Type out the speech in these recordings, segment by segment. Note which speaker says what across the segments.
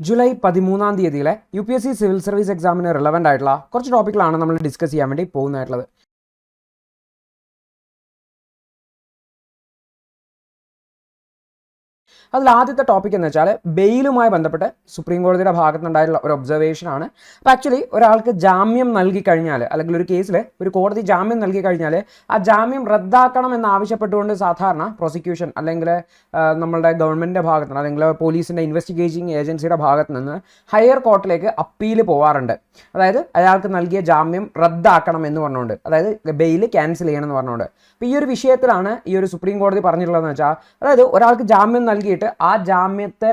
Speaker 1: July 13 UPSC civil service എക്സാമിന് relevant ആയിട്ടുള്ള കുറച്ച് ടോപ്പിക്കുകളാണ് നമ്മൾ ഡിസ്കസ് ചെയ്യാൻ വേണ്ടി പോകുന്നതായിട്ടുള്ളത്. അതിൽ ആദ്യത്തെ ടോപ്പിക് എന്ന് വെച്ചാൽ ബെയിലുമായി ബന്ധപ്പെട്ട് സുപ്രീം കോടതിയുടെ ഭാഗത്തുനിന്നുണ്ടായിട്ടുള്ള ഒരു ഒബ്സർവേഷൻ ആണ്. അപ്പോൾ ആക്ച്വലി ഒരാൾക്ക് ജാമ്യം നൽകി കഴിഞ്ഞാൽ അല്ലെങ്കിൽ ഒരു കേസിൽ ഒരു കോടതി ജാമ്യം നൽകി കഴിഞ്ഞാൽ ആ ജാമ്യം റദ്ദാക്കണം എന്ന് ആവശ്യപ്പെട്ടുകൊണ്ട് സാധാരണ പ്രോസിക്യൂഷൻ അല്ലെങ്കിൽ നമ്മളുടെ ഗവൺമെൻറ്റിൻ്റെ ഭാഗത്ത് നിന്ന് അല്ലെങ്കിൽ പോലീസിൻ്റെ ഇൻവെസ്റ്റിഗേറ്റിംഗ് ഏജൻസിയുടെ ഭാഗത്ത് നിന്ന് ഹയർ കോർട്ടിലേക്ക് അപ്പീൽ പോവാറുണ്ട്. അതായത് അയാൾക്ക് നൽകിയ ജാമ്യം റദ്ദാക്കണം എന്ന് പറഞ്ഞുകൊണ്ട്, അതായത് ബെയിൽ ക്യാൻസൽ ചെയ്യണം എന്ന് പറഞ്ഞുകൊണ്ട്. അപ്പോൾ ഈ ഒരു വിഷയത്തിലാണ് ഈ ഒരു സുപ്രീം കോടതി പറഞ്ഞിട്ടുള്ളതെന്ന് വെച്ചാൽ, അതായത് ഒരാൾക്ക് ജാമ്യം നൽകിയിട്ട് ആ ജാമ്യത്തെ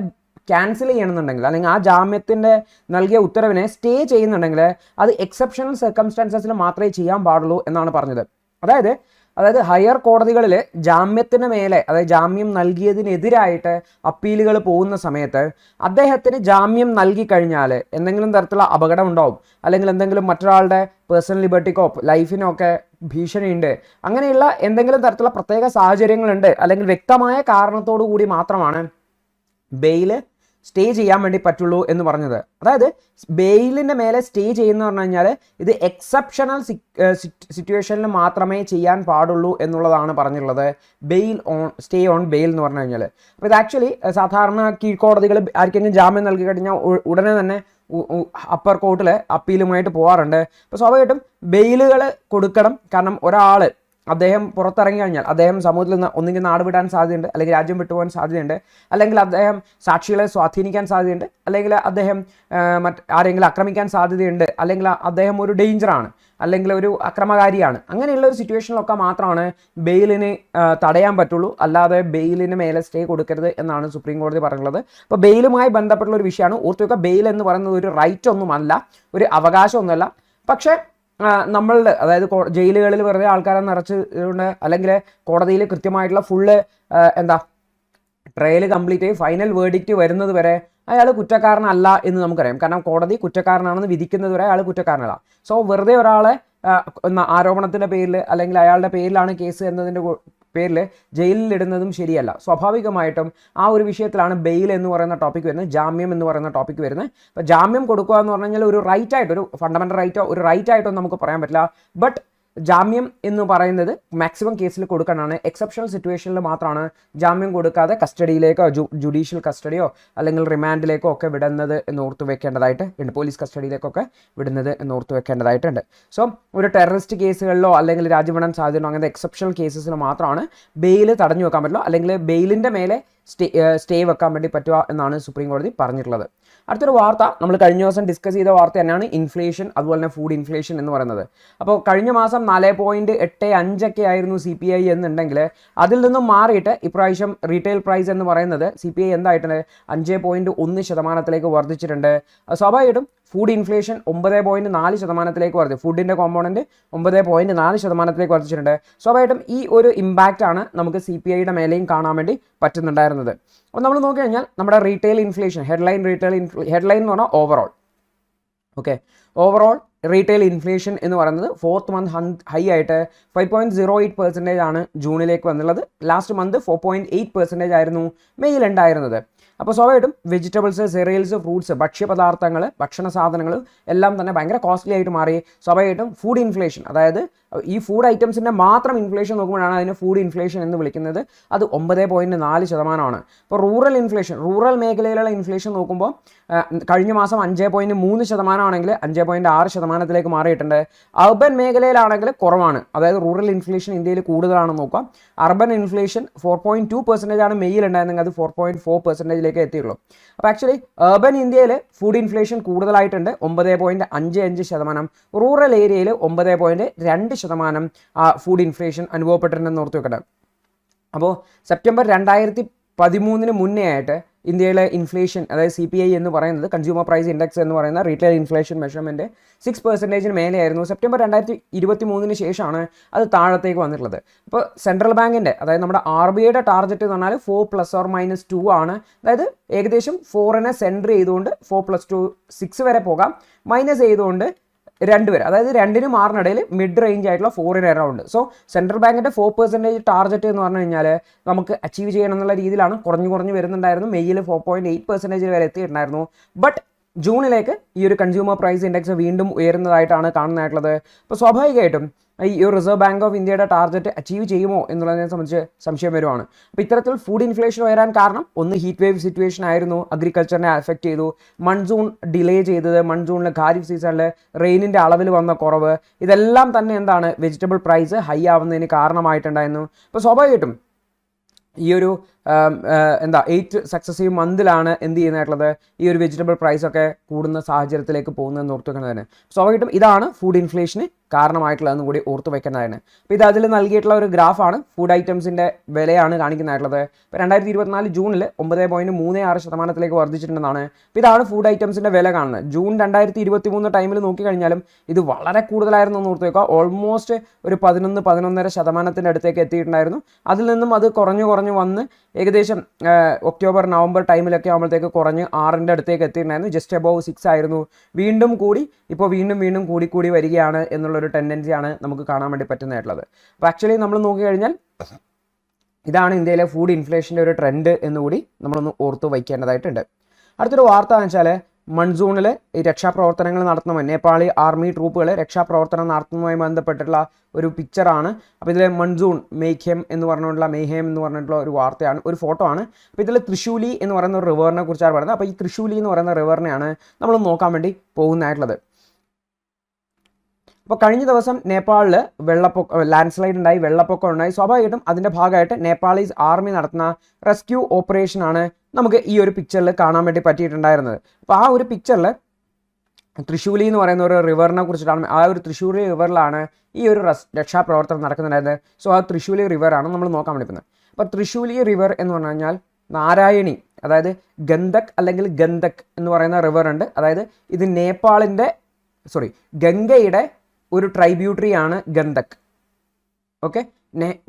Speaker 1: ക്യാൻസൽ ചെയ്യണമെന്നുണ്ടെങ്കിൽ അല്ലെങ്കിൽ ആ ജാമ്യത്തിൻ്റെ നൽകിയ ഉത്തരവിനെ സ്റ്റേ ചെയ്യുന്നുണ്ടെങ്കിൽ അത് എക്സെപ്ഷണൽ സർക്കംസ്റ്റാൻസസിൽ മാത്രമേ ചെയ്യാൻ പാടുള്ളൂ എന്നാണ് പറഞ്ഞത്. അതായത് ഹയർ കോടതികളിൽ ജാമ്യത്തിന് മേലെ, അതായത് ജാമ്യം നൽകിയതിനെതിരായിട്ട് അപ്പീലുകൾ പോകുന്ന സമയത്ത് അദ്ദേഹത്തിന് ജാമ്യം നൽകി കഴിഞ്ഞാൽ എന്തെങ്കിലും തരത്തിലുള്ള അപകടം ഉണ്ടാവും, അല്ലെങ്കിൽ എന്തെങ്കിലും മറ്റൊരാളുടെ പേഴ്സണൽ ലിബർട്ടിക്കോ ലൈഫിനോ ഒക്കെ ഭീഷണിയുണ്ട്, അങ്ങനെയുള്ള എന്തെങ്കിലും തരത്തിലുള്ള പ്രത്യേക സാഹചര്യങ്ങളുണ്ട്, അല്ലെങ്കിൽ വ്യക്തമായ കാരണത്തോടു കൂടി മാത്രമാണ് ബെയില് സ്റ്റേ ചെയ്യാൻ വേണ്ടി പറ്റുള്ളൂ എന്ന് പറഞ്ഞത്. അതായത് ബെയിലിൻ്റെ മേലെ സ്റ്റേ ചെയ്യുന്ന പറഞ്ഞു കഴിഞ്ഞാൽ ഇത് എക്സെപ്ഷണൽ സിറ്റുവേഷനിൽ മാത്രമേ ചെയ്യാൻ പാടുള്ളൂ എന്നുള്ളതാണ് പറഞ്ഞിട്ടുള്ളത്. സ്റ്റേ ഓൺ ബെയിൽ എന്ന് പറഞ്ഞു കഴിഞ്ഞാൽ. അപ്പോൾ ഇത് ആക്ച്വലി സാധാരണ കീഴ്ക്കോടതികൾ ആർക്കെങ്കിലും ജാമ്യം നൽകി കഴിഞ്ഞാൽ ഉടനെ തന്നെ അപ്പർ കോർട്ടിൽ അപ്പീലുമായിട്ട് പോകാറുണ്ട്. അപ്പോൾ സ്വാഭാവികമായിട്ടും ബെയിലുകൾ കൊടുക്കണം. കാരണം ഒരാൾ അദ്ദേഹം പുറത്തിറങ്ങി കഴിഞ്ഞാൽ അദ്ദേഹം സമൂഹത്തിൽ നിന്ന് ഒന്നുകിൽ നാട് വിടാൻ സാധ്യതയുണ്ട്, അല്ലെങ്കിൽ രാജ്യം വിട്ടുപോകാൻ സാധ്യതയുണ്ട്, അല്ലെങ്കിൽ അദ്ദേഹം സാക്ഷികളെ സ്വാധീനിക്കാൻ സാധ്യതയുണ്ട്, അല്ലെങ്കിൽ അദ്ദേഹം ആരെങ്കിലും ആക്രമിക്കാൻ സാധ്യതയുണ്ട്, അല്ലെങ്കിൽ അദ്ദേഹം ഒരു ഡേഞ്ചറാണ്, അല്ലെങ്കിൽ ഒരു അക്രമകാരിയാണ്. അങ്ങനെയുള്ള ഒരു സിറ്റുവേഷനിലൊക്കെ മാത്രമാണ് ബെയിലിന് തടയാൻ പറ്റുള്ളൂ. അല്ലാതെ ബെയിലിന് മേലെ സ്റ്റേ കൊടുക്കരുത് എന്നാണ് സുപ്രീം കോടതി പറഞ്ഞിട്ടുള്ളത്. അപ്പോൾ ബെയിലുമായി ബന്ധപ്പെട്ടുള്ള ഒരു വിഷയമാണ്. ഓർത്തുവെക്കുക, ബെയിൽ എന്ന് പറയുന്നത് ഒരു റൈറ്റ് ഒന്നുമല്ല, ഒരു അവകാശമൊന്നുമല്ല. പക്ഷേ നമ്മളുടെ, അതായത് ജയിലുകളിൽ വെറുതെ ആൾക്കാരെ നിറച്ചുകൊണ്ട് അല്ലെങ്കിൽ കോടതിയിൽ കൃത്യമായിട്ടുള്ള ഫുള്ള് ട്രയൽ കംപ്ലീറ്റ് ആയി ഫൈനൽ വേർഡിക്റ്റ് വരുന്നത് വരെ അയാൾ കുറ്റക്കാരനല്ല എന്ന് നമുക്കറിയാം. കാരണം കോടതി കുറ്റക്കാരനാണെന്ന് വിധിക്കുന്നത് വരെ അയാൾ കുറ്റക്കാരനല്ല. സോ വെറുതെ ഒരാളെ ആരോപണത്തിൻ്റെ പേരിൽ അല്ലെങ്കിൽ അയാളുടെ പേരിലാണ് കേസ് എന്നതിൻ്റെ പേരിൽ ജയിലിലിടുന്നതും ശരിയല്ല. സ്വാഭാവികമായിട്ടും ആ ഒരു വിഷയത്തിലാണ് ബെയിൽ എന്ന് പറയുന്ന ടോപ്പിക് വരുന്നത്, ജാമ്യം എന്ന് പറയുന്ന ടോപ്പിക് വരുന്നത്. അപ്പോൾ ജാമ്യം കൊടുക്കുക എന്ന് പറഞ്ഞു കഴിഞ്ഞാൽ ഒരു റൈറ്റ് ആയിട്ട്, ഒരു ഫണ്ടമെൻ്റൽ റൈറ്റോ ഒരു റൈറ്റ് ആയിട്ടോ നമുക്ക് പറയാൻ പറ്റില്ല. ബട്ട് ജാമ്യം എന്ന് പറയുന്നത് മാക്സിമം കേസിൽ കൊടുക്കാനാണ്. എക്സെപ്ഷണൽ സിറ്റുവേഷനിൽ മാത്രമാണ് ജാമ്യം കൊടുക്കാതെ കസ്റ്റഡിയിലേക്കോ ജുഡീഷ്യൽ കസ്റ്റഡിയോ അല്ലെങ്കിൽ റിമാൻഡിലേക്കോ ഒക്കെ വിടുന്നത് എന്ന് ഓർത്തു വെക്കേണ്ടതായിട്ട് ഉണ്ട്. പോലീസ് കസ്റ്റഡിയിലേക്കൊക്കെ വിടുന്നത് എന്ന് ഓർത്തു വെക്കേണ്ടതായിട്ടുണ്ട്. സോ ഒരു ടെററിസ്റ്റ് കേസുകളിലോ അല്ലെങ്കിൽ രാജ്യം സാധ്യതയോ അങ്ങനത്തെ എക്സെപ്ഷണൽ കേസസിൽ മാത്രമാണ് ബെയിൽ തടഞ്ഞു വെക്കാൻ പറ്റുള്ളൂ, അല്ലെങ്കിൽ ബെയിലിൻ്റെ മേലെ സ്റ്റേ വെക്കാൻ വേണ്ടി പറ്റുക എന്നാണ് സുപ്രീം കോടതി പറഞ്ഞിട്ടുള്ളത്. അടുത്തൊരു വാർത്ത നമ്മൾ കഴിഞ്ഞ ദിവസം ഡിസ്കസ് ചെയ്ത വാർത്ത തന്നെയാണ് ഇൻഫ്ലേഷൻ, അതുപോലെ തന്നെ ഫുഡ് ഇൻഫ്ലേഷൻ എന്ന് പറയുന്നത്. അപ്പോൾ കഴിഞ്ഞ മാസം 4.85 ആയിരുന്നു CPI എന്നുണ്ടെങ്കിൽ അതിൽ നിന്നും മാറിയിട്ട് ഇപ്രാവശ്യം റീറ്റെയിൽ പ്രൈസ് എന്ന് പറയുന്നത് CPI എന്തായിട്ടുണ്ട് 5.1% വർദ്ധിച്ചിട്ടുണ്ട്. സ്വാഭാവികമായിട്ടും ഫുഡ് ഇൻഫ്ലേഷൻ 9.4% വർദ്ധിച്ചു. ഫുഡിൻ്റെ കോമ്പോണൻറ്റ് 9.4% വർദ്ധിച്ചിട്ടുണ്ട്. സ്വാഭാവികമായിട്ടും ഈ ഒരു ഇമ്പാക്റ്റ് ആണ് നമുക്ക് CPIയുടെ മേലെയും കാണാൻ വേണ്ടി പറ്റുന്നുണ്ടായിരുന്നത്. അപ്പോൾ നമ്മൾ നോക്കി കഴിഞ്ഞാൽ നമ്മുടെ റീറ്റെയിൽ ഇൻഫ്ലേഷൻ ഹെഡ്ലൈൻ എന്ന് പറഞ്ഞാൽ ഓവറോൾ റീറ്റെയിൽ ഇൻഫ്ലേഷൻ എന്ന് പറയുന്നത് 4th month ഹൈ ആയിട്ട് 5.08% ആണ് ജൂണിലേക്ക് വന്നുള്ളത്. ലാസ്റ്റ് മന്ത് 4.8% ആയിരുന്നു മെയ്യിൽ ഉണ്ടായിരുന്നത്. അപ്പോൾ സ്വാഭാവികമായിട്ടും വെജിറ്റബിൾസ്, സെറിയൽസ്, ഫ്രൂട്ട്സ്, ഭക്ഷ്യപദാർത്ഥങ്ങൾ, ഭക്ഷണ സാധനങ്ങൾ എല്ലാം തന്നെ ഭയങ്കര കോസ്റ്റ്ലി ആയിട്ട് മാറി. സ്വാഭാവികമായിട്ടും ഫുഡ് ഇൻഫ്ലേഷൻ, അതായത് ഈ ഫുഡ് ഐറ്റംസിൻ്റെ മാത്രം ഇൻഫ്ലേഷൻ നോക്കുമ്പോഴാണ് അതിന് ഫുഡ് ഇൻഫ്ലേഷൻ എന്ന് വിളിക്കുന്നത്. അത് 9.4%. ഇപ്പോൾ റൂറൽ മേഖലയിലുള്ള ഇൻഫ്ലേഷൻ നോക്കുമ്പോൾ കഴിഞ്ഞ മാസം 5.3% ആണെങ്കിൽ 5.6% മാറിയിട്ടുണ്ട്. അർബൻ മേഖലയിലാണെങ്കിൽ കുറവാണ്, അതായത് റൂറൽ ഇൻഫ്ലേഷൻ ഇന്ത്യയിൽ കൂടുതലാണെന്ന് നോക്കാം. അർബൻ ഇൻഫ്ലേഷൻ 4.2% ആണ് മെയ്യിൽ ഉണ്ടായിരുന്നെങ്കിൽ അത് 4.4% എത്തിയുള്ളൂ. അപ്പോൾ ആക്ച്വലി അർബൻ ഇന്ത്യയിൽ ഫുഡ് ഇൻഫ്ലേഷൻ കൂടുതലായിട്ടുണ്ട്, 9.55%. റൂറൽ ഏരിയയിൽ 9.2% ഫുഡ് ഇൻഫ്ലേഷൻ അനുഭവപ്പെട്ടിട്ടുണ്ടെന്ന് ഓർത്ത് വെക്കട്ടെ. അപ്പോൾ സെപ്റ്റംബർ 2013 മുന്നേ ആയിട്ട് ഇന്ത്യയിലെ ഇൻഫ്ലേഷൻ, അതായത് CPI എന്ന് പറയുന്നത് കൺസ്യൂമർ പ്രൈസ് ഇൻഡെക്സ് എന്ന് പറയുന്ന റീറ്റെയിൽ ഇൻഫ്ലേഷൻ മെഷർമെൻറ്റ് 6% മേലെയായിരുന്നു. സെപ്റ്റംബർ 2023 ശേഷമാണ് അത് താഴത്തേക്ക് വന്നിട്ടുള്ളത്. ഇപ്പോൾ സെൻട്രൽ ബാങ്കിൻ്റെ, അതായത് നമ്മുടെ RBIയുടെ ടാർഗറ്റ് എന്ന് പറഞ്ഞാൽ 4 ± 2 ആണ്. അതായത് ഏകദേശം 4നെ സെൻറ്റർ ചെയ്തുകൊണ്ട് 4 + 2 6 വരെ പോകാം, മൈനസ് ചെയ്തുകൊണ്ട് രണ്ടുപേർ, അതായത് രണ്ടിനും മാറിനിടയിൽ മിഡ് റേഞ്ച് ആയിട്ടുള്ള 4 അറൗണ്ട്. സോ സെൻട്രൽ ബാങ്കിൻ്റെ 4% ടാർഗറ്റ് എന്ന് പറഞ്ഞു കഴിഞ്ഞാൽ നമുക്ക് അച്ചീവ് ചെയ്യണം എന്നുള്ള രീതിയിലാണ് കുറഞ്ഞു വരുന്നുണ്ടായിരുന്നു. മെയ്യിൽ 4.8% വരെ എത്തിയിട്ടുണ്ടായിരുന്നു. ബട്ട് ജൂണിലേക്ക് ഈ ഒരു കൺസ്യൂമർ പ്രൈസ് ഇൻഡെക്സ് വീണ്ടും ഉയരുന്നതായിട്ടാണ് കാണുന്നതായിട്ടുള്ളത്. അപ്പോൾ സ്വാഭാവികമായിട്ടും ഈ റിസർവ് ബാങ്ക് ഓഫ് ഇന്ത്യയുടെ ടാർഗറ്റ് അച്ചീവ് ചെയ്യുമോ എന്നുള്ളതിനെ സംബന്ധിച്ച് സംശയം വരുവാണ്. അപ്പോൾ ഇത്തരത്തിൽ ഫുഡ് ഇൻഫ്ലേഷൻ ഉയരാൻ കാരണം ഒന്ന് ഹീറ്റ് വേവ് സിറ്റുവേഷൻ ആയിരുന്നു, അഗ്രികൾച്ചറിനെ അഫക്റ്റ് ചെയ്തു. മൺസൂൺ ഡിലേ ചെയ്തത്, മൺസൂണിൽ ഖാരിഫ് സീസണിൽ റെയിനിൻ്റെ അളവിൽ വന്ന കുറവ്, ഇതെല്ലാം തന്നെ എന്താണ് വെജിറ്റബിൾ പ്രൈസ് ഹൈ ആവുന്നതിന് കാരണമായിട്ടുണ്ടായിരുന്നു. അപ്പോൾ സ്വാഭാവികമായിട്ടും ഈ ഒരു 8 സക്സസീവ് മന്തിലാണ് എന്ത് ചെയ്യുന്നതായിട്ടുള്ളത് ഈ ഒരു വെജിറ്റബിൾ പ്രൈസൊക്കെ കൂടുന്ന സാഹചര്യത്തിലേക്ക് പോകുന്നതെന്ന് ഓർത്ത് വെക്കുന്നതിന്. സ്വാഭാവികമായിട്ടും ഇതാണ് ഫുഡ് ഇൻഫ്ലേഷന് കാരണമായിട്ടുള്ളതെന്ന് കൂടി ഓർത്ത് വെക്കേണ്ടതാണ്. അപ്പോൾ ഇത് അതിൽ നൽകിയിട്ടുള്ള ഒരു ഗ്രാഫാണ്, ഫുഡ് ഐറ്റംസിൻ്റെ വിലയാണ് കാണിക്കുന്നതായിട്ടുള്ളത്. ഇപ്പോൾ 2024 ജൂണിൽ 9.36% വർദ്ധിച്ചിട്ടുണ്ടെന്നാണ്. അപ്പോൾ ഇതാണ് ഫുഡ് ഐറ്റംസിൻ്റെ വില കാണുന്നത്. ജൂൺ 2023 ടൈമിൽ നോക്കിക്കഴിഞ്ഞാലും ഇത് വളരെ കൂടുതലായിരുന്നു എന്ന് ഓർത്ത് വെക്കുക. ഓൾമോസ്റ്റ് ഒരു 11-11.5% അടുത്തേക്ക് എത്തിയിട്ടുണ്ടായിരുന്നു. അതിൽ നിന്നും അത് കുറഞ്ഞു വന്ന് ഏകദേശം ഒക്ടോബർ നവംബർ ടൈമിലൊക്കെ ആകുമ്പോഴത്തേക്ക് കുറഞ്ഞ് 6ൻ്റെ അടുത്തേക്ക് എത്തിയിട്ടുണ്ടായിരുന്നു. ജസ്റ്റ് അബവ് 6 ആയിരുന്നു. വീണ്ടും കൂടി ഇപ്പോൾ വീണ്ടും കൂടി വരികയാണ് എന്നുള്ളൊരു ടെൻഡൻസിയാണ് നമുക്ക് കാണാൻ വേണ്ടി പറ്റുന്നതായിട്ടുള്ളത്. അപ്പോൾ ആക്ച്വലി നമ്മൾ നോക്കിക്കഴിഞ്ഞാൽ ഇതാണ് ഇന്ത്യയിലെ ഫുഡ് ഇൻഫ്ലേഷൻ്റെ ഒരു ട്രെൻഡ് എന്നുകൂടി നമ്മളൊന്ന് ഓർത്ത് വയ്ക്കേണ്ടതായിട്ടുണ്ട്. അടുത്തൊരു വാർത്ത എന്ന് വെച്ചാൽ മൺസൂണിൽ രക്ഷാപ്രവർത്തനങ്ങൾ നടത്തുന്ന നേപ്പാളി ആർമി ട്രൂപ്പുകൾ രക്ഷാപ്രവർത്തനം നടത്തുന്നതുമായി ബന്ധപ്പെട്ടിട്ടുള്ള ഒരു പിക്ചറാണ്. അപ്പോൾ ഇതിൽ മൺസൂൺ മെയ്ഹേം എന്ന് പറഞ്ഞിട്ടുള്ള ഒരു വാർത്തയാണ്, ഒരു ഫോട്ടോ ആണ്. അപ്പോൾ ഇതിൽ തൃശ്ശൂലി എന്ന് പറയുന്ന ഒരു റിവറിനെ കുറിച്ചാണ് പറയുന്നത്. അപ്പോൾ ഈ തൃശ്ശൂലി എന്ന് പറയുന്ന റിവറിനെയാണ് നമ്മൾ നോക്കാൻ വേണ്ടി പോകുന്നതായിട്ടുള്ളത്. അപ്പോൾ കഴിഞ്ഞ ദിവസം നേപ്പാളിൽ ലാൻഡ് സ്ലൈഡ് ഉണ്ടായി, വെള്ളപ്പൊക്കം ഉണ്ടായി. സ്വാഭാവികമായിട്ടും അതിൻ്റെ ഭാഗമായിട്ട് നേപ്പാളീസ് ആർമി നടത്തുന്ന റെസ്ക്യൂ ഓപ്പറേഷനാണ് നമുക്ക് ഈ ഒരു പിക്ചറിൽ കാണാൻ വേണ്ടി പറ്റിയിട്ടുണ്ടായിരുന്നത്. അപ്പോൾ ആ ഒരു പിക്ചറിൽ തൃശ്ശൂലി എന്ന് പറയുന്ന ഒരു റിവറിനെ കുറിച്ചിട്ടാണ്, ആ ഒരു തൃശ്ശൂലി റിവറിലാണ് ഈ ഒരു രക്ഷാപ്രവർത്തനം നടക്കുന്നുണ്ടായിരുന്നത്. സോ ആ തൃശ്ശൂലി റിവറാണ് നമ്മൾ നോക്കാൻ വേണ്ടി പോകുന്നത്. അപ്പോൾ തൃശ്ശൂലി റിവർ എന്ന് പറഞ്ഞു കഴിഞ്ഞാൽ നാരായണി, അതായത് ഗന്ധക് അല്ലെങ്കിൽ ഗന്ധക് എന്ന് പറയുന്ന റിവർ ഉണ്ട്. അതായത് ഇത് ഗംഗയുടെ ഒരു ട്രൈബ്യൂട്ടറിയാണ് ഗന്ധക്. ഓക്കെ,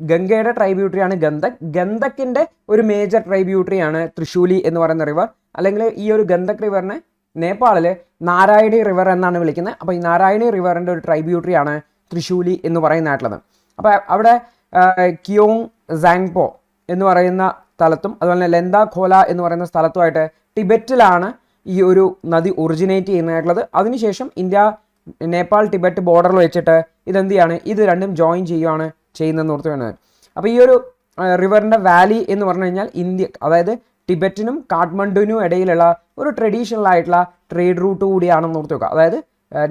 Speaker 1: ഗംഗയുടെ ട്രൈബ്യൂട്ടറിയാണ് ഗന്ധക്. ഗന്ധക്കിൻ്റെ ഒരു മേജർ ട്രൈബ്യൂട്ടറിയാണ് തൃശ്ശൂലി എന്ന് പറയുന്ന റിവർ. അല്ലെങ്കിൽ ഈ ഒരു ഗന്ധക് റിവറിനെ നേപ്പാളിൽ നാരായണി റിവർ എന്നാണ് വിളിക്കുന്നത്. അപ്പോൾ ഈ നാരായണി റിവറിൻ്റെ ഒരു ട്രൈബ്യൂട്ടറിയാണ് തൃശ്ശൂലി എന്ന് പറയുന്നതായിട്ടുള്ളത്. അപ്പോൾ അവിടെ കിയോങ് സാങ്പോ എന്ന് പറയുന്ന സ്ഥലത്തും അതുപോലെ തന്നെ ലെന്താ ഖോല എന്ന് പറയുന്ന സ്ഥലത്തുമായിട്ട് ടിബറ്റിലാണ് ഈ ഒരു നദി ഒറിജിനേറ്റ് ചെയ്യുന്നതായിട്ടുള്ളത്. അതിനുശേഷം നേപ്പാൾ ടിബറ്റ് ബോർഡറിൽ വെച്ചിട്ട് ഇത് രണ്ടും ജോയിൻ ചെയ്യുന്നതെന്ന് ഓർത്ത് വേണ്ടത്. അപ്പോൾ ഈ ഒരു റിവറിൻ്റെ വാലി എന്ന് പറഞ്ഞു കഴിഞ്ഞാൽ അതായത് ടിബറ്റിനും കാഠ്മണ്ഡുവിനും ഇടയിലുള്ള ഒരു ട്രഡീഷണൽ ആയിട്ടുള്ള ട്രേഡ് റൂട്ട് കൂടിയാണെന്ന് ഓർത്ത് വെക്കുക. അതായത്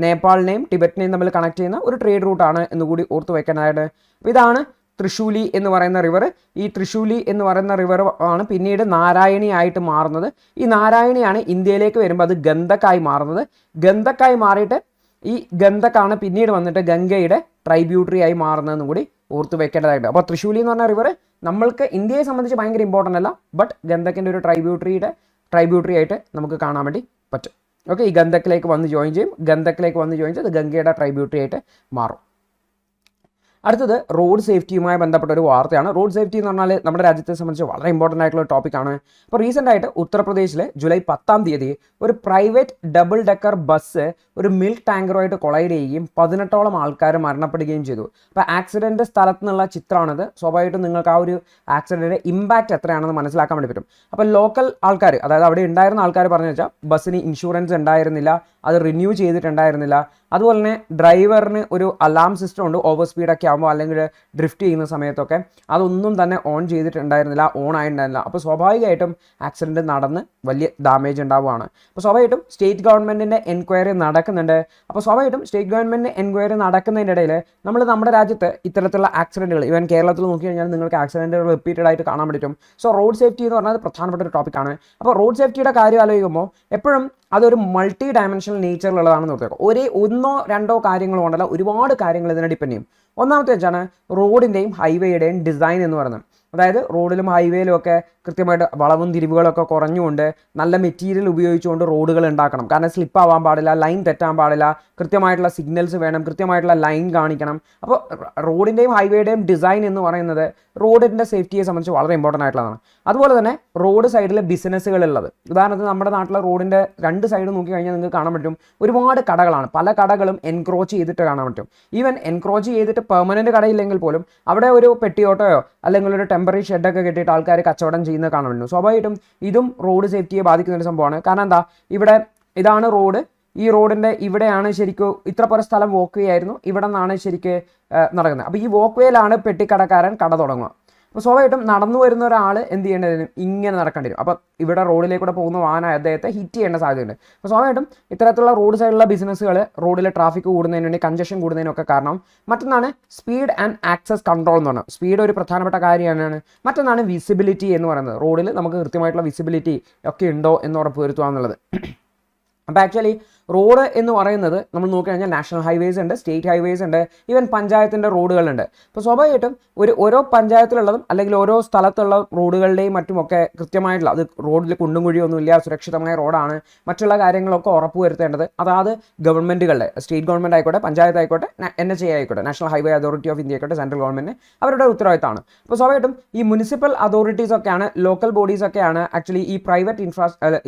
Speaker 1: നേപ്പാളിനെയും ടിബറ്റിനെയും തമ്മിൽ കണക്ട് ചെയ്യുന്ന ഒരു ട്രേഡ് റൂട്ടാണ് എന്നുകൂടി ഓർത്ത് വെക്കാനായിട്ട്. അപ്പോൾ ഇതാണ് തൃശ്ശൂലി എന്ന് പറയുന്ന റിവർ. ഈ തൃശ്ശൂലി എന്ന് പറയുന്ന റിവർ ആണ് പിന്നീട് നാരായണി ആയിട്ട് മാറുന്നത്. ഈ നാരായണിയാണ് ഇന്ത്യയിലേക്ക് വരുമ്പോൾ അത് ഗന്ധക്കായി മാറുന്നത്. ഗന്ധക്കായി മാറിയിട്ട് ഈ ഗന്ധക്കാണ് പിന്നീട് വന്നിട്ട് ഗംഗയുടെ ട്രൈബ്യൂട്ടറി ആയി മാറുന്നതെന്നും കൂടി ഓർത്ത് വെക്കേണ്ടതായിട്ട്. അപ്പോൾ തൃശ്ശൂലി എന്ന് പറഞ്ഞ റിവർ നമ്മൾക്ക് ഇന്ത്യയെ സംബന്ധിച്ച് ഭയങ്കര ഇമ്പോർട്ടൻ്റ് അല്ല, ബട്ട് ഗന്ധക്കിൻ്റെ ഒരു ട്രൈബ്യൂട്ടറി ആയിട്ട് നമുക്ക് കാണാൻ വേണ്ടി പറ്റും. ഓക്കെ, ഈ ഗന്ധക്കിലേക്ക് വന്ന് ജോയിൻ ചെയ്യും, അത് ഗംഗയുടെ ട്രൈബ്യൂട്ടറി ആയിട്ട് മാറും. അടുത്തത് റോഡ് സേഫ്റ്റിയുമായി ബന്ധപ്പെട്ട ഒരു വാർത്തയാണ്. റോഡ് സേഫ്റ്റി എന്ന് പറഞ്ഞാൽ നമ്മുടെ രാജ്യത്തെ സംബന്ധിച്ച് വളരെ ഇമ്പോർട്ടൻ്റ് ആയിട്ടുള്ള ഒരു ടോപ്പിക്കാണ്. അപ്പോൾ റീസെൻ്റ് ആയിട്ട് ഉത്തർപ്രദേശിൽ ജൂലൈ 10 ഒരു പ്രൈവറ്റ് ഡബിൾ ഡെക്കർ ബസ് ഒരു മിൽക്ക് ടാങ്കറുമായിട്ട് കൊളൈഡ് ചെയ്യുകയും 18ഓളം ആൾക്കാർ മരണപ്പെടുകയും ചെയ്തു. അപ്പോൾ ആക്സിഡൻറ്റ് സ്ഥലത്ത് നിന്നുള്ള ചിത്രമാണിത്. സ്വാഭാവികമായിട്ടും നിങ്ങൾക്ക് ആ ഒരു ആക്സിഡൻറ്റിൻ്റെ ഇമ്പാക്റ്റ് എത്രയാണെന്ന് മനസ്സിലാക്കാൻ വേണ്ടി പറ്റും. അപ്പോൾ ലോക്കൽ ആൾക്കാർ, അതായത് അവിടെ ഉണ്ടായിരുന്ന ആൾക്കാർ പറഞ്ഞു വെച്ചാൽ ബസ്സിന് ഇൻഷുറൻസ് ഉണ്ടായിരുന്നില്ല, അത് റിന്യൂ ചെയ്തിട്ടുണ്ടായിരുന്നില്ല. അതുപോലെ തന്നെ ഡ്രൈവറിന് ഒരു അലാം സിസ്റ്റം ഉണ്ട്, ഓവർ സ്പീഡൊക്കെ ആകുമ്പോൾ അല്ലെങ്കിൽ ഡ്രിഫ്റ്റ് ചെയ്യുന്ന സമയത്തൊക്കെ അതൊന്നും തന്നെ ഓൺ ആയിട്ടുണ്ടായിരുന്നില്ല. അപ്പോൾ സ്വാഭാവികമായിട്ടും ആക്സിഡൻറ്റ് നടന്ന് വലിയ ഡാമേജ് ഉണ്ടാവുകയാണ്. അപ്പോൾ സ്വാഭാവികമായിട്ടും സ്റ്റേറ്റ് ഗവൺമെൻറ്റിൻ്റെ എൻക്വയറി നടക്കുന്നുണ്ട്. അപ്പോൾ സ്വാഭാവികമായിട്ടും സ്റ്റേറ്റ് ഗവൺമെൻറ്റിൻ്റെ എൻക്വയറി നടക്കുന്നതിൻ്റെ ഇടയിൽ നമ്മുടെ രാജ്യത്ത് ഇത്തരത്തിലുള്ള ആക്സിഡൻറ്റുകൾ, ഈവൻ കേരളത്തിൽ നോക്കി കഴിഞ്ഞാൽ നിങ്ങൾക്ക് ആക്സിഡൻറ്റുകൾ റിപ്പീറ്റഡ് ആയിട്ട് കാണാൻ പറ്റും. സോ റോഡ് സേഫ്റ്റി എന്ന് പറഞ്ഞാൽ പ്രധാനപ്പെട്ട ഒരു ടോപ്പിക്കാണ്. അപ്പോൾ റോഡ് സേഫ്റ്റിയുടെ കാര്യം ആലോചിക്കുമ്പോൾ എപ്പോഴും അതൊരു മൾട്ടി ഡയമെൻഷണൽ നേച്ചറിലുള്ളതാണെന്ന് ഓർത്തേക്കും. ഒന്നോ രണ്ടോ കാര്യങ്ങളോ കൊണ്ടല്ല, ഒരുപാട് കാര്യങ്ങൾ ഇതിനെ ഡിപ്പെൻഡ് ചെയ്യും. ഒന്നാമത്തെ വെച്ചാണ് റോഡിൻ്റെയും ഹൈവേയുടെയും ഡിസൈൻ എന്ന് പറയുന്നത്. അതായത് റോഡിലും ഹൈവേയിലും ഒക്കെ കൃത്യമായിട്ട് വളവും തിരിവുകളൊക്കെ കുറഞ്ഞുകൊണ്ട് നല്ല മെറ്റീരിയൽ ഉപയോഗിച്ചുകൊണ്ട് റോഡുകൾ ഉണ്ടാക്കണം. കാരണം സ്ലിപ്പ് ആവാൻ പാടില്ല, ലൈൻ തെറ്റാൻ പാടില്ല, കൃത്യമായിട്ടുള്ള സിഗ്നൽസ് വേണം, കൃത്യമായിട്ടുള്ള ലൈൻ കാണിക്കണം. അപ്പോൾ റോഡിൻ്റെയും ഹൈവേയുടെയും ഡിസൈൻ എന്ന് പറയുന്നത് റോഡിൻ്റെ സേഫ്റ്റിയെ സംബന്ധിച്ച് വളരെ ഇമ്പോർട്ടൻ്റ് ആയിട്ടുള്ളതാണ്. അതുപോലെ തന്നെ റോഡ് സൈഡിൽ ബിസിനസ്സുകളുള്ളത്, ഉദാഹരണത്തിന് നമ്മുടെ നാട്ടിലെ റോഡിൻ്റെ രണ്ട് സൈഡ് നോക്കി കഴിഞ്ഞാൽ നിങ്ങൾക്ക് കാണാൻ പറ്റും ഒരുപാട് കടകളാണ്. പല കടകളും എൻക്രോച്ച് ചെയ്തിട്ട് കാണാൻ പറ്റും. ഈവൻ എൻക്രോച്ച് ചെയ്തിട്ട് പെർമനൻറ്റ് കടയില്ലെങ്കിൽ പോലും അവിടെ ഒരു പെട്ടിയോട്ടയോ അല്ലെങ്കിൽ ഒരു ടെമ്പററി ഷെഡൊക്കെ കെട്ടിയിട്ട് ആൾക്കാർ കച്ചവടം ചെയ്യുന്നത് കാണാൻ പറ്റും. സ്വാഭാവികമായിട്ടും ഇതും റോഡ് സേഫ്റ്റിയെ ബാധിക്കുന്ന ഒരു സംഭവമാണ്. കാരണം എന്താ, ഇവിടെ ഇതാണ് റോഡ്, ഈ റോഡിൻ്റെ ഇവിടെയാണ് ശരിക്കും ഇത്ര പോലെ സ്ഥലം വോക്ക് വേ ആയിരുന്നു, ഇവിടെ നിന്നാണ് ശരിക്ക് നടക്കുന്നത്. അപ്പോൾ ഈ വോക്ക് വേയിലാണ് പെട്ടിക്കടക്കാരൻ കട തുടങ്ങുക. അപ്പോൾ സ്വാഭാവികമായിട്ടും നടന്നു വരുന്ന ഒരാൾ എന്ത് ചെയ്യേണ്ടതിനും ഇങ്ങനെ നടക്കേണ്ടി വരും. അപ്പോൾ ഇവിടെ റോഡിലേക്കൂടെ പോകുന്ന വാഹനം അദ്ദേഹത്തെ ഹിറ്റ് ചെയ്യേണ്ട സാധ്യതയുണ്ട്. അപ്പോൾ സ്വാഭാവികമായിട്ടും ഇത്തരത്തിലുള്ള റോഡ് സൈഡിലുള്ള ബിസിനസ്സുകൾ റോഡിലെ ട്രാഫിക് കൂടുന്നതിന് വേണ്ടി, കൺജഷൻ കൂടുന്നതിനൊക്കെ കാരണം. മറ്റൊന്നാണ് സ്പീഡ് ആൻഡ് ആക്സസ് കൺട്രോൾ എന്ന് പറഞ്ഞാൽ സ്പീഡ് ഒരു പ്രധാനപ്പെട്ട കാര്യമാണ്. മറ്റൊന്നാണ് വിസിബിലിറ്റി എന്ന് പറയുന്നത്, റോഡിൽ നമുക്ക് കൃത്യമായിട്ടുള്ള വിസിബിലിറ്റി ഒക്കെ ഉണ്ടോ എന്ന് ഉറപ്പ് വരുത്തുക എന്നുള്ളത്. അപ്പോൾ ആക്ച്വലി റോഡ് എന്ന് പറയുന്നത് നമ്മൾ നോക്കിക്കഴിഞ്ഞാൽ നാഷണൽ ഹൈവേസ് ഉണ്ട്, സ്റ്റേറ്റ് ഹൈവേസ് ഉണ്ട്, ഈവൻ പഞ്ചായത്തിൻ്റെ റോഡുകളുണ്ട്. അപ്പോൾ സ്വാഭാവികമായിട്ടും ഓരോ പഞ്ചായത്തിലുള്ളതും അല്ലെങ്കിൽ ഓരോ സ്ഥലത്തുള്ള റോഡുകളുടെയും മറ്റുമൊക്കെ കൃത്യമായിട്ടുള്ള, അത് റോഡിൽ കുണ്ടും കുഴിയൊന്നുമില്ല, സുരക്ഷിതമായ റോഡാണ്, മറ്റുള്ള കാര്യങ്ങളൊക്കെ ഉറപ്പ് വരുത്തേണ്ടത് അതാത് ഗവൺമെൻറ്റുകളുടെ, സ്റ്റേറ്റ് ഗവൺമെൻറ് ആയിക്കോട്ടെ, പഞ്ചായത്ത് ആയിക്കോട്ടെ, NHA ആയിക്കോട്ടെ, national highway authority of India ആയിക്കോട്ടെ, സെൻട്രൽ ഗവൺമെൻറ്, അവരുടെ ഉത്തരവാദിത്തമാണ്. അപ്പോൾ സ്വാഭാവികമായിട്ടും ഈ മുനിസിപ്പൽ അതോറിറ്റീസ് ഒക്കെയാണ്, ലോക്കൽ ബോഡീസ് ഒക്കെയാണ് ആക്ച്വലി ഈ പ്രൈവറ്റ്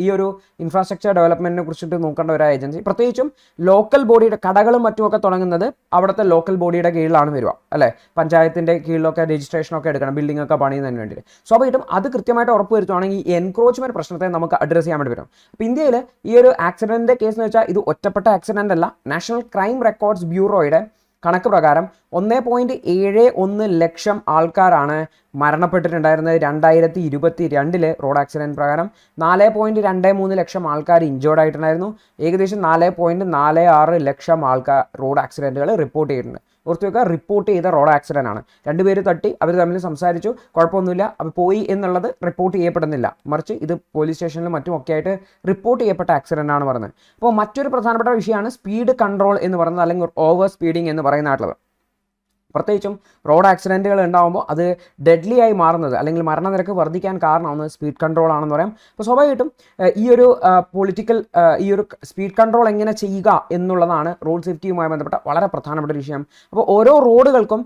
Speaker 1: ഈ ഒരു ഇൻഫ്രാസ്ട്രക്ചർ ഡെവലപ്മെൻറ്റിനെ കുറിച്ചിട്ട് നോക്കേണ്ട ഒരു ഏജൻസി. പ്രത്യേകിച്ചും ലോക്കൽ ബോഡിയുടെ കടകളും മറ്റുമൊക്കെ തുടങ്ങുന്നത് അവിടുത്തെ ലോക്കൽ ബോഡിയുടെ കീഴിലാണ് വരിക, അല്ലേ? പഞ്ചായത്തിൻ്റെ കീഴിലൊക്കെ രജിസ്ട്രേഷനൊക്കെ എടുക്കണം, ബിൽഡിംഗ് ഒക്കെ പണിയുന്നതിന് വേണ്ടിയിട്ട്. സ്വാഭാവികമായിട്ടും അത് കൃത്യമായിട്ട് ഉറപ്പ് വരുത്തുവാണെങ്കിൽ ഈ എൻക്രോച്ച്മെന്റ് പ്രശ്നത്തെ നമുക്ക് അഡ്രസ് ചെയ്യാൻ വേണ്ടി വരും. അപ്പോൾ ഇന്ത്യയിൽ ഈ ഒരു ആക്സിഡന്റിന്റെ കേസ് എന്ന് വെച്ചാൽ ഇത് ഒറ്റപ്പെട്ട ആക്സിഡന്റ് അല്ല. നാഷണൽ ക്രൈം റെക്കോർഡ്സ് ബ്യൂറോയുടെ കണക്ക് പ്രകാരം 1.71 ലക്ഷം ആൾക്കാരാണ് മരണപ്പെട്ടിട്ടുണ്ടായിരുന്നത് 2022 റോഡ് ആക്സിഡൻറ്റ് പ്രകാരം. 4.23 ലക്ഷം ആൾക്കാർ ഇഞ്ചേർഡ് ആയിട്ടുണ്ടായിരുന്നു. ഏകദേശം 4.46 ലക്ഷം ആൾക്കാർ റോഡ് ആക്സിഡൻറ്റുകൾ റിപ്പോർട്ട് ചെയ്തിട്ടുണ്ട്. ഓർത്ത് വെക്കുക, റിപ്പോർട്ട് ചെയ്ത റോഡ് ആക്സിഡൻ്റ് ആണ്. രണ്ടുപേര് തട്ടി, അവർ തമ്മിൽ സംസാരിച്ചു, കുഴപ്പമൊന്നുമില്ല, അപ്പോൾ പോയി എന്നുള്ളത് റിപ്പോർട്ട് ചെയ്യപ്പെടുന്നില്ല. മറിച്ച് ഇത് പോലീസ് സ്റ്റേഷനിലും മറ്റുമൊക്കെ ആയിട്ട് റിപ്പോർട്ട് ചെയ്യപ്പെട്ട ആക്സിഡൻ്റ് ആണ് പറയുന്നത്. അപ്പോൾ മറ്റൊരു പ്രധാനപ്പെട്ട വിഷയമാണ് സ്പീഡ് കൺട്രോൾ എന്ന് പറയുന്നത്, അല്ലെങ്കിൽ ഓവർ സ്പീഡിങ് എന്ന് പറയുന്നതായിട്ടുള്ളത്. പ്രത്യേകിച്ചും റോഡ് ആക്സിഡൻറ്റുകൾ ഉണ്ടാകുമ്പോൾ അത് ഡെഡ്ലി ആയി മാറുന്നത് അല്ലെങ്കിൽ മരണനിരക്ക് വർദ്ധിക്കാൻ കാരണമാവുന്നത് സ്പീഡ് കൺട്രോൾ ആണെന്ന് പറയാം. അപ്പോൾ സ്വാഭാവികമായിട്ടും ഈ ഒരു ഈ ഒരു സ്പീഡ് കൺട്രോൾ എങ്ങനെ ചെയ്യുക എന്നുള്ളതാണ് റോഡ് സേഫ്റ്റിയുമായി ബന്ധപ്പെട്ട വളരെ പ്രധാനപ്പെട്ട ഒരു വിഷയം. അപ്പോൾ ഓരോ റോഡുകൾക്കും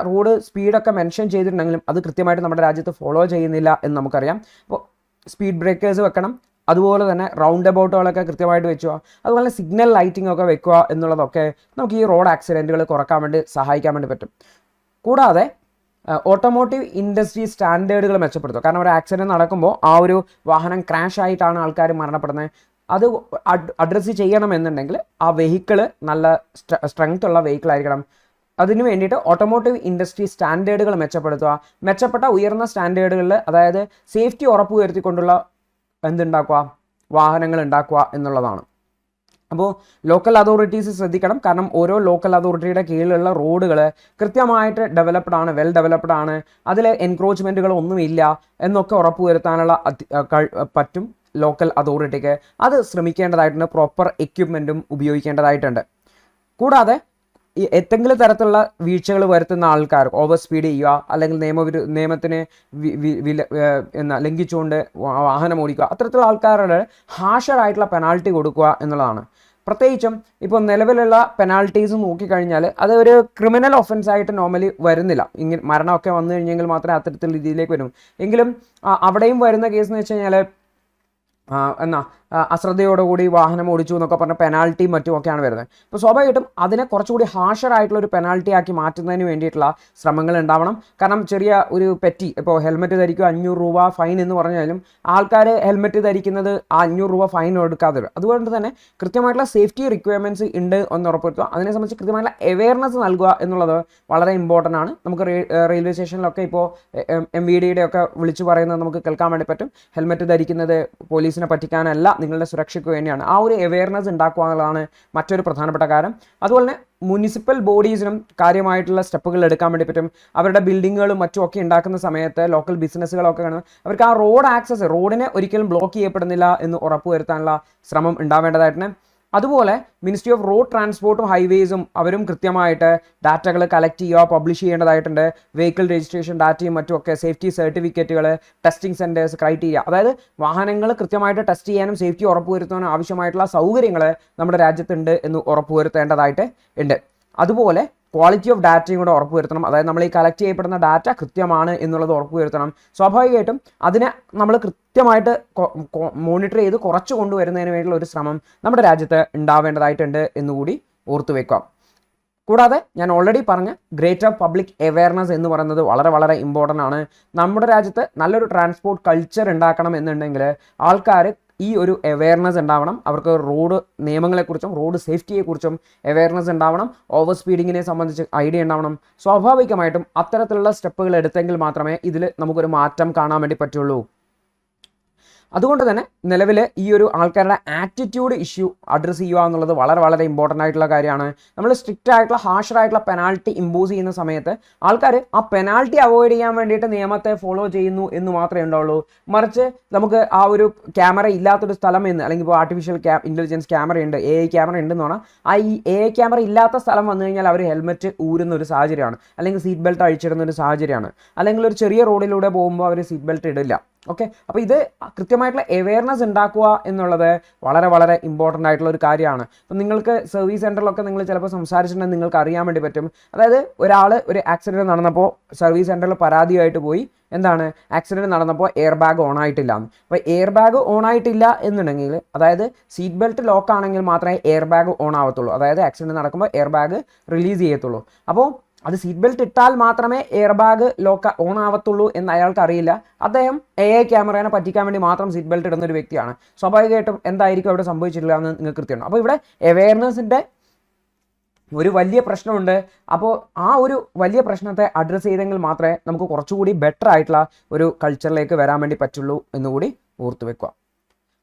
Speaker 1: റോഡ് സ്പീഡൊക്കെ മെൻഷൻ ചെയ്തിട്ടുണ്ടെങ്കിലും അത് കൃത്യമായിട്ട് നമ്മുടെ രാജ്യത്ത് ഫോളോ ചെയ്യുന്നില്ല എന്ന് നമുക്കറിയാം. അപ്പോൾ സ്പീഡ് ബ്രേക്കേഴ്സ് വെക്കണം, അതുപോലെ തന്നെ റൗണ്ട് അബൌട്ടുകളൊക്കെ കൃത്യമായിട്ട് വെക്കുക, അതുപോലെ സിഗ്നൽ ലൈറ്റിംഗ് ഒക്കെ വെക്കുക എന്നുള്ളതൊക്കെ നമുക്ക് ഈ റോഡ് ആക്സിഡൻറ്റുകൾ കുറക്കാൻ വേണ്ടി സഹായിക്കാൻ വേണ്ടി പറ്റും. കൂടാതെ ഓട്ടോമോട്ടീവ് ഇൻഡസ്ട്രി സ്റ്റാൻഡേർഡുകൾ മെച്ചപ്പെടുത്തുക. കാരണം ഒരു ആക്സിഡൻറ്റ് നടക്കുമ്പോൾ ആ ഒരു വാഹനം ക്രാഷ് ആയിട്ടാണ് ആൾക്കാർ മരണപ്പെടുന്നത്. അത് അഡ്രസ്സ് ചെയ്യണമെന്നുണ്ടെങ്കിൽ ആ വെഹിക്കിൾ നല്ല സ്ട്രെങ്ത് ഉള്ള വെഹിക്കിൾ ആയിരിക്കണം. അതിനു വേണ്ടിയിട്ട് ഓട്ടോമോട്ടീവ് ഇൻഡസ്ട്രി സ്റ്റാൻഡേർഡുകൾ മെച്ചപ്പെടുത്തുക. മെച്ചപ്പെട്ട ഉയർന്ന സ്റ്റാൻഡേർഡുകളിൽ, അതായത് സേഫ്റ്റി ഉറപ്പ് വരുത്തിക്കൊണ്ടുള്ള എന്തുണ്ടാക്കുക, വാഹനങ്ങൾ ഉണ്ടാക്കുക എന്നുള്ളതാണ്. അപ്പോൾ ലോക്കൽ അതോറിറ്റീസ് ശ്രദ്ധിക്കണം. കാരണം ഓരോ ലോക്കൽ അതോറിറ്റിയുടെ കീഴിലുള്ള റോഡുകൾ കൃത്യമായിട്ട് ഡെവലപ്ഡ് ആണ്, വെൽ ഡെവലപ്ഡ് ആണ്, അതിൽ എൻക്രോച്ച്മെൻറ്റുകൾ ഒന്നുമില്ല എന്നൊക്കെ ഉറപ്പ് വരുത്താനുള്ള പറ്റും ലോക്കൽ അതോറിറ്റിക്ക്. അത് ശ്രമിക്കേണ്ടതായിട്ടുണ്ട്, പ്രോപ്പർ എക്യുപ്മെൻറ്റും ഉപയോഗിക്കേണ്ടതായിട്ടുണ്ട്. കൂടാതെ ഈ എന്തെങ്കിലും തരത്തിലുള്ള വീഴ്ചകൾ വരുത്തുന്ന ആൾക്കാർ, ഓവർ സ്പീഡ് ചെയ്യുക അല്ലെങ്കിൽ നിയമത്തിന് ലംഘിച്ചുകൊണ്ട് വാഹനം ഓടിക്കുക, അത്തരത്തിലുള്ള ആൾക്കാരുടെ ഹാഷറായിട്ടുള്ള പെനാൾട്ടി കൊടുക്കുക എന്നുള്ളതാണ്. പ്രത്യേകിച്ചും ഇപ്പോൾ നിലവിലുള്ള പെനാൾട്ടീസ് നോക്കിക്കഴിഞ്ഞാൽ അത് ഒരു ക്രിമിനൽ ഒഫൻസ് ആയിട്ട് നോർമലി വരുന്നില്ല. ഇങ്ങനെ മരണമൊക്കെ വന്നു കഴിഞ്ഞെങ്കിൽ മാത്രമേ അത്തരത്തിൽ രീതിയിലേക്ക് വരും. എങ്കിലും അവിടെയും വരുന്ന കേസ് എന്ന് വെച്ച് കഴിഞ്ഞാൽ അശ്രദ്ധയോടുകൂടി വാഹനം ഓടിച്ചു എന്നൊക്കെ പറഞ്ഞ പെനാൾട്ടിയും മറ്റുമൊക്കെയാണ് വരുന്നത്. അപ്പോൾ സ്വാഭാവികമായിട്ടും അതിനെ കുറച്ചുകൂടി ഹാഷറായിട്ടുള്ള ഒരു പെനാൾട്ടി ആക്കി മാറ്റുന്നതിന് വേണ്ടിയിട്ടുള്ള ശ്രമങ്ങൾ ഉണ്ടാവണം. കാരണം ചെറിയ ഒരു പെറ്റി, ഇപ്പോൾ ഹെൽമെറ്റ് ധരിക്കുക 500 രൂപ ഫൈൻ എന്ന് പറഞ്ഞാലും ആൾക്കാർ ഹെൽമെറ്റ് ധരിക്കുന്നത് 500 രൂപ ഫൈൻ എടുക്കാതെ വരും. അതുകൊണ്ട് തന്നെ കൃത്യമായിട്ടുള്ള സേഫ്റ്റി റിക്വയർമെൻറ്റ്സ് ഉണ്ട് എന്ന് ഉറപ്പെടുത്തുക. അതിനെ സംബന്ധിച്ച് കൃത്യമായിട്ടുള്ള അവെയർനെസ് നൽകുക എന്നുള്ളത് വളരെ ഇമ്പോർട്ടൻ്റ് ആണ്. നമുക്ക് റെയിൽവേ സ്റ്റേഷനിലൊക്കെ ഇപ്പോൾ MVDയുടെ ഒക്കെ വിളിച്ചു പറയുന്നത് നമുക്ക് കേൾക്കാൻ വേണ്ടി പറ്റും. ഹെൽമെറ്റ് ധരിക്കുന്നത് പോലീസിനെ പറ്റിക്കാനല്ല, നിങ്ങളുടെ സുരക്ഷയ്ക്ക് വേണ്ടിയാണ്. ആ ഒരു അവെയർനെസ് ഉണ്ടാക്കുക എന്നുള്ളതാണ് മറ്റൊരു പ്രധാനപ്പെട്ട കാര്യം. അതുപോലെ തന്നെ മുനിസിപ്പൽ ബോഡീസിനും കാര്യമായിട്ടുള്ള സ്റ്റെപ്പുകൾ എടുക്കാൻ വേണ്ടി പറ്റും. അവരുടെ ബിൽഡിങ്ങുകളും മറ്റും ഒക്കെ ഉണ്ടാക്കുന്ന സമയത്ത് ലോക്കൽ ബിസിനസ്സുകളൊക്കെ കാണുന്നത് അവർക്ക് ആ റോഡ് ആക്സസ്, റോഡിനെ ഒരിക്കലും ബ്ലോക്ക് ചെയ്യപ്പെടുന്നില്ല എന്ന് ഉറപ്പുവരുത്താനുള്ള ശ്രമം ഉണ്ടാവേണ്ടതായിട്ടുണ്ട്. അതുപോലെ മിനിസ്ട്രി ഓഫ് റോഡ് ട്രാൻസ്പോർട്ടും ഹൈവേസും അവരും കൃത്യമായിട്ട് ഡാറ്റകൾ കളക്ട് ചെയ്യുക, പബ്ലിഷ് ചെയ്യേണ്ടതായിട്ടുണ്ട്. വെഹിക്കിൾ രജിസ്ട്രേഷൻ ഡാറ്റയും മറ്റുമൊക്കെ, സേഫ്റ്റി സർട്ടിഫിക്കറ്റുകൾ, ടെസ്റ്റിംഗ് സെൻറ്റേഴ്സ്, ക്രൈറ്റീരിയ, അതായത് വാഹനങ്ങൾ കൃത്യമായിട്ട് ടെസ്റ്റ് ചെയ്യാനും സേഫ്റ്റി ഉറപ്പുവരുത്താനും ആവശ്യമായിട്ടുള്ള സൗകര്യങ്ങൾ നമ്മുടെ രാജ്യത്തുണ്ട് എന്ന് ഉറപ്പുവരുത്തേണ്ടതായിട്ട് ഉണ്ട്. അതുപോലെ ക്വാളിറ്റി ഓഫ് ഡാറ്റയും കൂടെ ഉറപ്പുവരുത്തണം. അതായത് നമ്മൾ ഈ കളക്ട് ചെയ്യപ്പെടുന്ന ഡാറ്റ കൃത്യമാണ് എന്നുള്ളത് ഉറപ്പുവരുത്തണം. സ്വാഭാവികമായിട്ടും അതിനെ നമ്മൾ കൃത്യമായിട്ട് മോണിറ്റർ ചെയ്ത് കുറച്ച് കൊണ്ടുവരുന്നതിന് വേണ്ടിയുള്ള ഒരു ശ്രമം നമ്മുടെ രാജ്യത്ത് ഉണ്ടാവേണ്ടതായിട്ടുണ്ട് എന്നുകൂടി ഓർത്തു വെക്കാം. കൂടാതെ ഞാൻ ഓൾറെഡി പറഞ്ഞ ഗ്രേറ്റർ പബ്ലിക് അവയർനെസ് എന്ന് പറയുന്നത് വളരെ വളരെ ഇമ്പോർട്ടൻ്റ് ആണ്. നമ്മുടെ രാജ്യത്ത് നല്ലൊരു ട്രാൻസ്പോർട്ട് കൾച്ചർ ഉണ്ടാക്കണം എന്നുണ്ടെങ്കിൽ ആൾക്കാർ ഈ ഒരു അവയർനെസ് ഉണ്ടാവണം. അവർക്ക് റോഡ് നിയമങ്ങളെക്കുറിച്ചും റോഡ് സേഫ്റ്റിയെക്കുറിച്ചും അവയർനെസ് ഉണ്ടാവണം. ഓവർ സ്പീഡിങ്ങിനെ സംബന്ധിച്ച് ഐഡിയ ഉണ്ടാവണം. സ്വാഭാവികമായിട്ടും അത്തരത്തിലുള്ള സ്റ്റെപ്പുകൾ എടുത്തെങ്കിൽ മാത്രമേ ഇതിൽ നമുക്കൊരു മാറ്റം കാണാൻ വേണ്ടി പറ്റുള്ളൂ. അതുകൊണ്ട് തന്നെ നിലവിൽ ഈ ഒരു ആൾക്കാരുടെ ആറ്റിറ്റ്യൂഡ് ഇഷ്യൂ അഡ്രസ്സ് ചെയ്യുക എന്നുള്ളത് വളരെ വളരെ ഇമ്പോർട്ടൻ്റ് ആയിട്ടുള്ള കാര്യമാണ്. നമ്മൾ സ്ട്രിക്റ്റ് ആയിട്ടുള്ള ഹാഷറായിട്ടുള്ള പെനാൽറ്റി ഇമ്പോസ് ചെയ്യുന്ന സമയത്ത് ആൾക്കാർ ആ പെനാൽറ്റി അവോയ്ഡ് ചെയ്യാൻ വേണ്ടിയിട്ട് നിയമത്തെ ഫോളോ ചെയ്യുന്നു എന്ന് മാത്രമേ ഉണ്ടാവുള്ളൂ. മറിച്ച് നമുക്ക് ആ ഒരു ക്യാമറ ഇല്ലാത്തൊരു സ്ഥലം എന്ന്, അല്ലെങ്കിൽ ഇപ്പോൾ ആർട്ടിഫിഷ്യൽ ഇൻ്റലിജൻസ് ക്യാമറ ഉണ്ട്, AI ക്യാമറ ഉണ്ടെന്ന് പറഞ്ഞാൽ ആ ഈ AI ക്യാമറ ഇല്ലാത്ത സ്ഥലം വന്നു കഴിഞ്ഞാൽ അവർ ഹെൽമെറ്റ് ഊരുന്ന ഒരു സാഹചര്യമാണ്, അല്ലെങ്കിൽ സീറ്റ് ബെൽറ്റ് അഴിച്ചിടുന്ന ഒരു സാഹചര്യമാണ്, അല്ലെങ്കിൽ ഒരു ചെറിയ റോഡിലൂടെ പോകുമ്പോൾ അവർ സീറ്റ് ബെൽറ്റ് ഇടില്ല. ഓക്കെ, അപ്പോൾ ഇത് കൃത്യമായിട്ടുള്ള അവയർനെസ് ഉണ്ടാക്കുക എന്നുള്ളത് വളരെ വളരെ ഇമ്പോർട്ടൻ്റ് ആയിട്ടുള്ള ഒരു കാര്യമാണ്. അപ്പം നിങ്ങൾക്ക് സർവീസ് സെൻറ്ററിലൊക്കെ നിങ്ങൾ ചിലപ്പോൾ സംസാരിച്ചിട്ടുണ്ടെങ്കിൽ നിങ്ങൾക്ക് അറിയാൻ വേണ്ടി പറ്റും. അതായത് ഒരാൾ ഒരു ആക്സിഡൻറ്റ് നടന്നപ്പോൾ സർവീസ് സെൻറ്ററിൽ പരാതിയായിട്ട് പോയി, എന്താണ്, ആക്സിഡൻറ്റ് നടന്നപ്പോൾ എയർ ബാഗ് ഓൺ ആയിട്ടില്ല എന്ന്. അപ്പോൾ എയർ ബാഗ് ഓൺ ആയിട്ടില്ല എന്നുണ്ടെങ്കിൽ, അതായത് സീറ്റ് ബെൽറ്റ് ലോക്ക് ആണെങ്കിൽ മാത്രമേ എയർ ബാഗ് ഓൺ ആവത്തുള്ളൂ. അതായത് ആക്സിഡൻറ്റ് നടക്കുമ്പോൾ എയർ ബാഗ് റിലീസ് ചെയ്യത്തുള്ളൂ. അപ്പോൾ അത് സീറ്റ് ബെൽറ്റ് ഇട്ടാൽ മാത്രമേ എയർ ബാഗ് ലോക്ക് ഓൺ ആവത്തുള്ളൂ എന്ന് അയാൾക്ക് അറിയില്ല. അദ്ദേഹം AI ക്യാമറേനെ പറ്റിക്കാൻ വേണ്ടി മാത്രം സീറ്റ് ബെൽറ്റ് ഇടുന്ന ഒരു വ്യക്തിയാണ്. സ്വാഭാവികമായിട്ടും എന്തായിരിക്കും അവിടെ സംഭവിച്ചിട്ടില്ല എന്ന് നിങ്ങൾക്ക് കൃത്യമാണ്. അപ്പോൾ ഇവിടെ അവയർനെസ്സിൻ്റെ ഒരു വലിയ പ്രശ്നമുണ്ട്. അപ്പോൾ ആ ഒരു വലിയ പ്രശ്നത്തെ അഡ്രസ്സ് ചെയ്തെങ്കിൽ മാത്രമേ നമുക്ക് കുറച്ചുകൂടി ബെറ്റർ ആയിട്ടുള്ള ഒരു കൾച്ചറിലേക്ക് വരാൻ വേണ്ടി പറ്റുള്ളൂ എന്നുകൂടി ഓർത്തു വെക്കുക.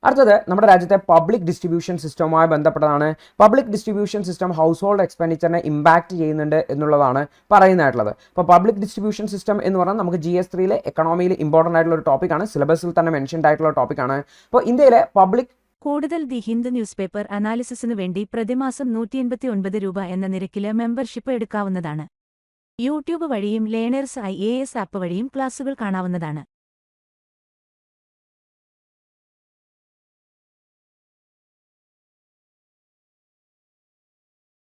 Speaker 1: അടുത്തത് നമ്മുടെ രാജ്യത്തെ പബ്ലിക് ഡിസ്ട്രിബ്യൂഷൻ സിസ്റ്റവുമായി ബന്ധപ്പെട്ടതാണ്. Public distribution system household എക്സ്പെൻഡിച്ചറിനെ ഇമ്പാക്റ്റ് ചെയ്യുന്നുണ്ട് എന്നുള്ളതാണ് പറയുന്നതായിട്ടുള്ളത്. അപ്പോൾ പബ്ലിക് ഡിസ്ട്രിബ്യൂഷൻ സിസ്റ്റം എന്ന് പറഞ്ഞാൽ നമുക്ക് GS3 എക്കണോമിയിൽ ഇമ്പോർട്ടൻ്റ് ആയിട്ടുള്ള ഒരു ടോപ്പിക്കാണ്, സിലബസിൽ തന്നെ മെൻഷൻഡ് ആയിട്ടുള്ള ടോപ്പിക്കാണ്. അപ്പോൾ ഇന്ത്യയിലെ പബ്ലിക്
Speaker 2: കൂടുതൽ ദി ഹിന്ദു ന്യൂസ് പേപ്പർ അനാലിസിസിനു വേണ്ടി പ്രതിമാസം 189 രൂപ എന്ന നിരക്കില് മെമ്പർഷിപ്പ് എടുക്കാവുന്നതാണ്. യൂട്യൂബ് വഴിയും ലേണേഴ്സ് IAS ആപ്പ് വഴിയും ക്ലാസുകൾ കാണാവുന്നതാണ്.